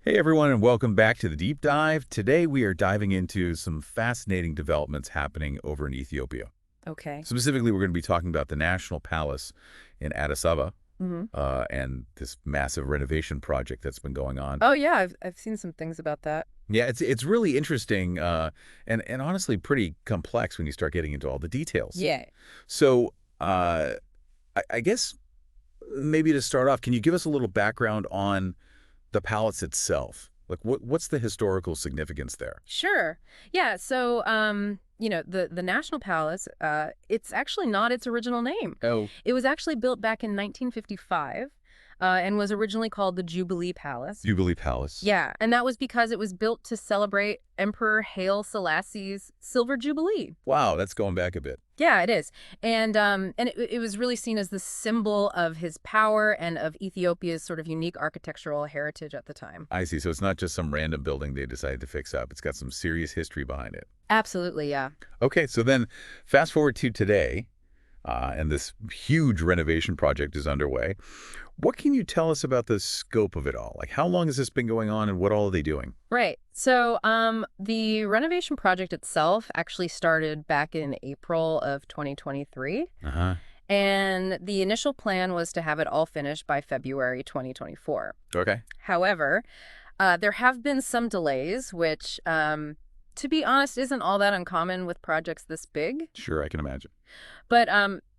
Hey everyone, and welcome back to the Deep Dive. Today we are diving into some fascinating developments happening over in Ethiopia. Okay. Specifically, we're going to be talking about the National Palace in Addis Ababa hmm and this massive renovation project that's been going on. Oh yeah, I've seen some things about that. Yeah, it's really interesting and honestly pretty complex when you start getting into all the details. Yeah. So I guess maybe to start off, can you give us a little background on the palace itself? Like what's the historical significance there? Sure. Yeah, so the National Palace, it's actually not its original name. Oh, It was actually built back in 1955, and was originally called the Jubilee Palace. Jubilee Palace. Yeah, and that was because it was built to celebrate Emperor Haile Selassie's Silver Jubilee. Wow, that's going back a bit. Yeah, it is. And it was really seen as the symbol of his power and of Ethiopia's sort of unique architectural heritage at the time. I see. So it's not just some random building they decided to fix up. It's got some serious history behind it. Absolutely, yeah. Okay, so then fast forward to today, and this huge renovation project is underway. What can you tell us about the scope of it all? Like, how long has this been going on, and what all are they doing? Right. So, the renovation project itself actually started back in April of 2023, Uh-huh. and the initial plan was to have it all finished by February 2024. Okay. However, there have been some delays, which, to be honest, isn't all that uncommon with projects this big. Sure, I can imagine. But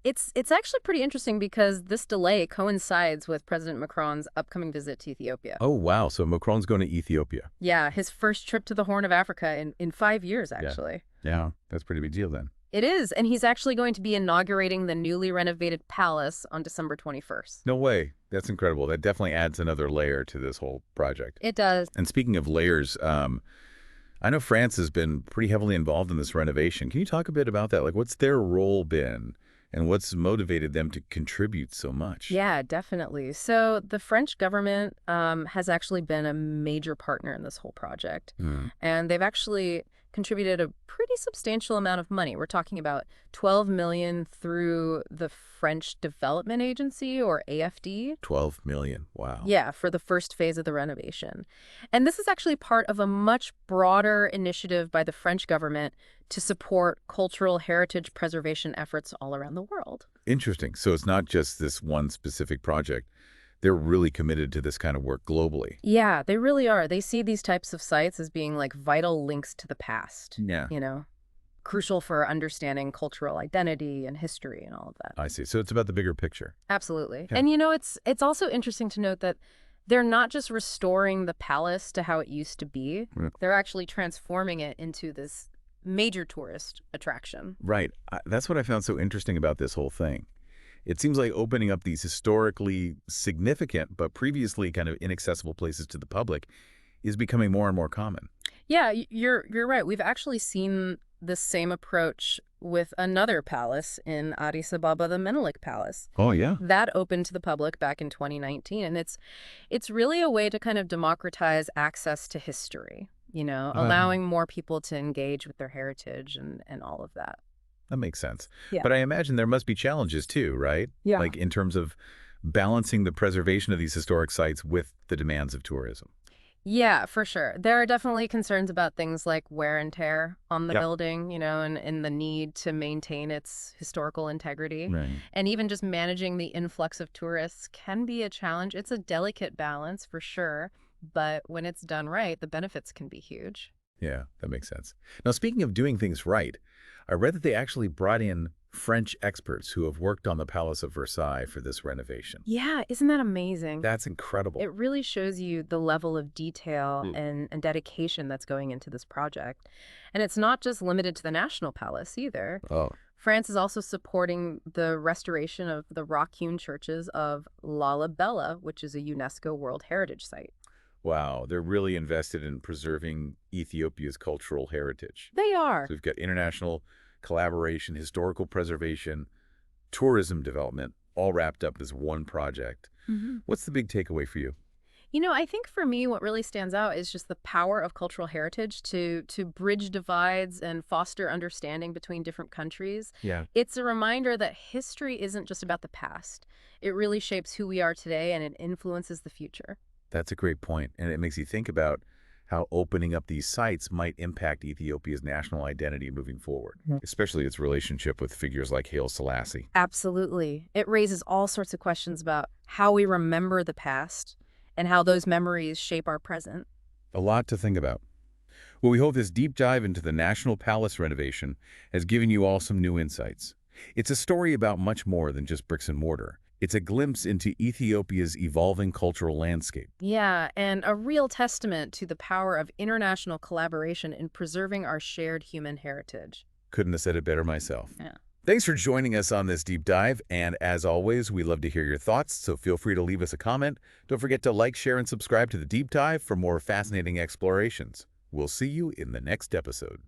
it's actually pretty interesting because this delay coincides with President Macron's upcoming visit to Ethiopia. Oh, wow. So Macron's going to Ethiopia. Yeah, his first trip to the Horn of Africa in 5 years, Yeah. actually. Yeah, that's a pretty big deal then. It is, and he's actually going to be inaugurating the newly renovated palace on December 21st. No way. That's incredible. That definitely adds another layer to this whole project. It does. And speaking of layers, I know France has been pretty heavily involved in this renovation. Can you talk a bit about that? Like, what's their role been, and what's motivated them to contribute so much? Yeah, definitely. So the French government has actually been a major partner in this whole project. Hmm. And they've actually contributed a pretty substantial amount of money. We're talking about 12 million through the French Development Agency, or AFD. 12 million. Wow. Yeah, for the first phase of the renovation. And this is actually part of a much broader initiative by the French government to support cultural heritage preservation efforts all around the world. Interesting. So it's not just this one specific project. They're really committed to this kind of work globally. Yeah, they really are. They see these types of sites as being like vital links to the past, Yeah. crucial for understanding cultural identity and history and all of that. I see. So it's about the bigger picture. Absolutely. Yeah. And it's also interesting to note that they're not just restoring the palace to how it used to be. Yeah. They're actually transforming it into this major tourist attraction. Right. That's what I found so interesting about this whole thing. It seems like opening up these historically significant but previously kind of inaccessible places to the public is becoming more and more common. Yeah, you're right. We've actually seen this same approach with another palace in Addis Ababa, the Menelik Palace. Oh, yeah. That opened to the public back in 2019, and it's really a way to kind of democratize access to history, allowing more people to engage with their heritage and all of that. That makes sense. Yeah. But I imagine there must be challenges too, right? Yeah. Like in terms of balancing the preservation of these historic sites with the demands of tourism. Yeah, for sure. There are definitely concerns about things like wear and tear on the Yep. building, and the need to maintain its historical integrity. Right. And even just managing the influx of tourists can be a challenge. It's a delicate balance for sure, but when it's done right, the benefits can be huge. Yeah, that makes sense. Now, speaking of doing things right, I read that they actually brought in French experts who have worked on the Palace of Versailles for this renovation. Yeah, isn't that amazing? That's incredible. It really shows you the level of detail Mm. and dedication that's going into this project. And it's not just limited to the National Palace either. Oh, France is also supporting the restoration of the rock-hewn churches of Lalibela, which is a UNESCO World Heritage Site. wow. They're really invested in preserving Ethiopia's cultural heritage. They are. So we've got international collaboration, historical preservation, tourism development, all wrapped up as one project. Mhm. What's the big takeaway for you? I think for me, what really stands out is just the power of cultural heritage to bridge divides and foster understanding between different countries. Yeah. It's a reminder that history isn't just about the past. It really shapes who we are today, and it influences the future. That's a great point, and it makes you think about how opening up these sites might impact Ethiopia's national identity moving forward, especially its relationship with figures like Haile Selassie. Absolutely. It raises all sorts of questions about how we remember the past and how those memories shape our present. A lot to think about. Well, we hope this deep dive into the National Palace renovation has given you all some new insights. It's a story about much more than just bricks and mortar. It's a glimpse into Ethiopia's evolving cultural landscape. Yeah, and a real testament to the power of international collaboration in preserving our shared human heritage. Couldn't have said it better myself. Yeah. Thanks for joining us on this deep dive, and as always, we love to hear your thoughts, so feel free to leave us a comment. Don't forget to like, share, and subscribe to the deep dive for more fascinating explorations. We'll see you in the next episode.